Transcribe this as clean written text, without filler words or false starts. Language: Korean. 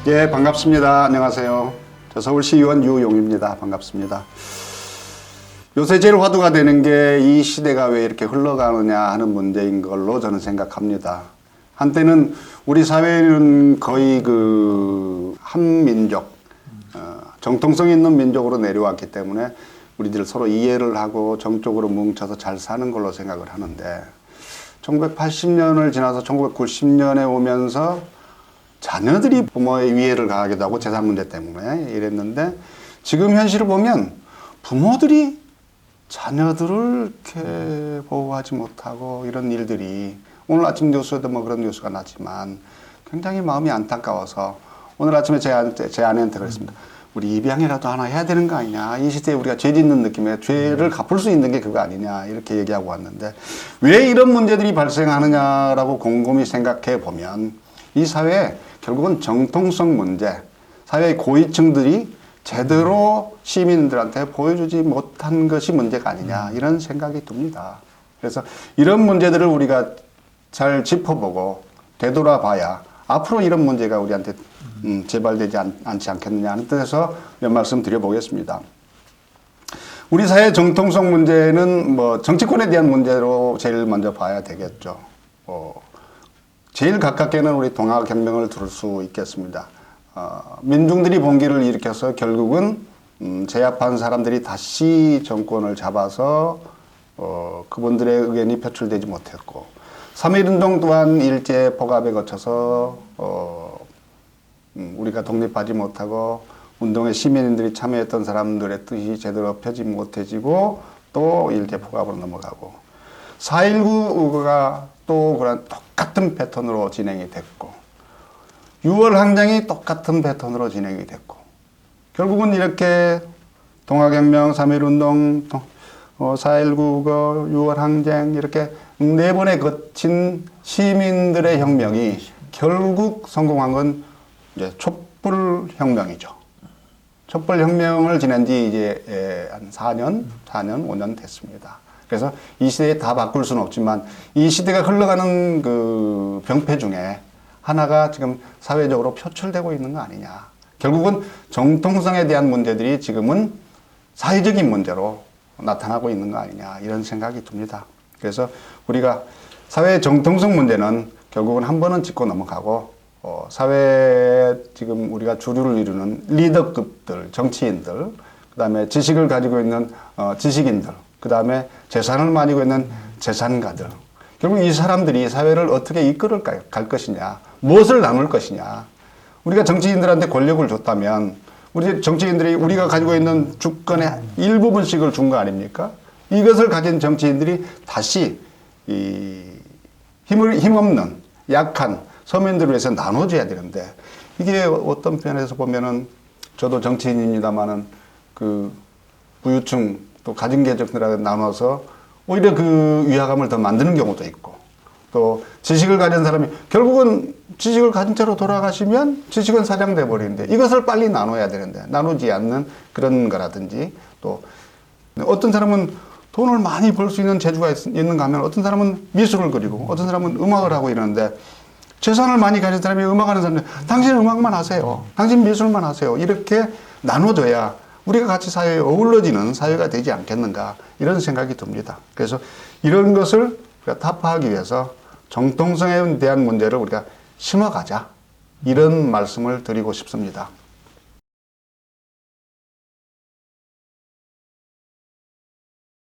예, 반갑습니다. 안녕하세요. 저 서울시의원 유용입니다. 반갑습니다. 요새 제일 화두가 되는 게 이 시대가 왜 이렇게 흘러가느냐 하는 문제인 걸로 저는 생각합니다. 한때는 우리 사회는 거의 한민족, 정통성 있는 민족으로 내려왔기 때문에 우리들 서로 이해를 하고 정적으로 뭉쳐서 잘 사는 걸로 생각을 하는데 1980년을 지나서 1990년에 오면서 자녀들이 부모의 위해를 가하기도 하고 재산 문제 때문에 이랬는데 지금 현실을 보면 부모들이 자녀들을 이렇게 보호하지 못하고 이런 일들이 오늘 아침 뉴스에도 그런 뉴스가 났지만 굉장히 마음이 안타까워서 오늘 아침에 제 아내한테 그랬습니다. 우리 입양이라도 하나 해야 되는 거 아니냐. 이 시대에 우리가 죄 짓는 느낌에 죄를 갚을 수 있는 게 그거 아니냐. 이렇게 얘기하고 왔는데 왜 이런 문제들이 발생하느냐라고 곰곰이 생각해 보면 이 사회에 결국은 정통성 문제, 사회의 고위층들이 제대로 시민들한테 보여주지 못한 것이 문제가 아니냐 이런 생각이 듭니다. 그래서 이런 문제들을 우리가 잘 짚어보고 되돌아봐야 앞으로 이런 문제가 우리한테 재발되지 않지 않겠느냐 하는 뜻에서 몇 말씀 드려보겠습니다. 우리 사회 정통성 문제는 정치권에 대한 문제로 제일 먼저 봐야 되겠죠. 제일 가깝게는 우리 동학혁명을 들 수 있겠습니다. 민중들이 봉기를 일으켜서 결국은 제압한 사람들이 다시 정권을 잡아서 그분들의 의견이 표출되지 못했고 3.1운동 또한 일제 포갑에 거쳐서 우리가 독립하지 못하고 운동에 시민들이 참여했던 사람들의 뜻이 제대로 펴지 못해지고 또 일제 포갑으로 넘어가고 4.19가 또 그런 똑같은 패턴으로 진행이 됐고 6월 항쟁이 똑같은 패턴으로 진행이 됐고 결국은 이렇게 동학혁명, 3.1운동, 4.19, 6월 항쟁 이렇게 네 번에 거친 시민들의 혁명이 결국 성공한 건 이제 촛불혁명이죠. 촛불혁명을 지낸 지 이제 한 4년, 5년 됐습니다. 그래서 이 시대에 다 바꿀 수는 없지만 이 시대가 흘러가는 그 병폐 중에 하나가 지금 사회적으로 표출되고 있는 거 아니냐. 결국은 정통성에 대한 문제들이 지금은 사회적인 문제로 나타나고 있는 거 아니냐. 이런 생각이 듭니다. 그래서 우리가 사회의 정통성 문제는 결국은 한 번은 짚고 넘어가고 사회에 지금 우리가 주류를 이루는 리더급들, 정치인들, 그 다음에 지식을 가지고 있는 지식인들, 그 다음에 재산을 가지고 있는 재산가들. 결국 이 사람들이 사회를 어떻게 이끌어 갈 것이냐, 무엇을 나눌 것이냐. 우리가 정치인들한테 권력을 줬다면, 우리 정치인들이 우리가 가지고 있는 주권의 일부분씩을 준 거 아닙니까? 이것을 가진 정치인들이 다시 힘없는, 약한 서민들을 위해서 나눠줘야 되는데, 이게 어떤 편에서 보면은, 저도 정치인입니다만은, 부유층, 또 가진 계층들하고 나눠서 오히려 그 위화감을 더 만드는 경우도 있고 또 지식을 가진 사람이 결국은 지식을 가진 채로 돌아가시면 지식은 사장돼 버리는데 이것을 빨리 나눠야 되는데 나누지 않는 그런 거라든지 또 어떤 사람은 돈을 많이 벌 수 있는 재주가 있는가 하면 어떤 사람은 미술을 그리고 어떤 사람은 음악을 하고 이러는데 재산을 많이 가진 사람이 음악하는 사람들 당신은 음악만 하세요. 당신 미술만 하세요. 이렇게 나눠줘야 우리가 같이 사회에 어우러지는 사회가 되지 않겠는가 이런 생각이 듭니다. 그래서 이런 것을 우리가 타파하기 위해서 정통성에 대한 문제를 우리가 심어가자 이런 말씀을 드리고 싶습니다.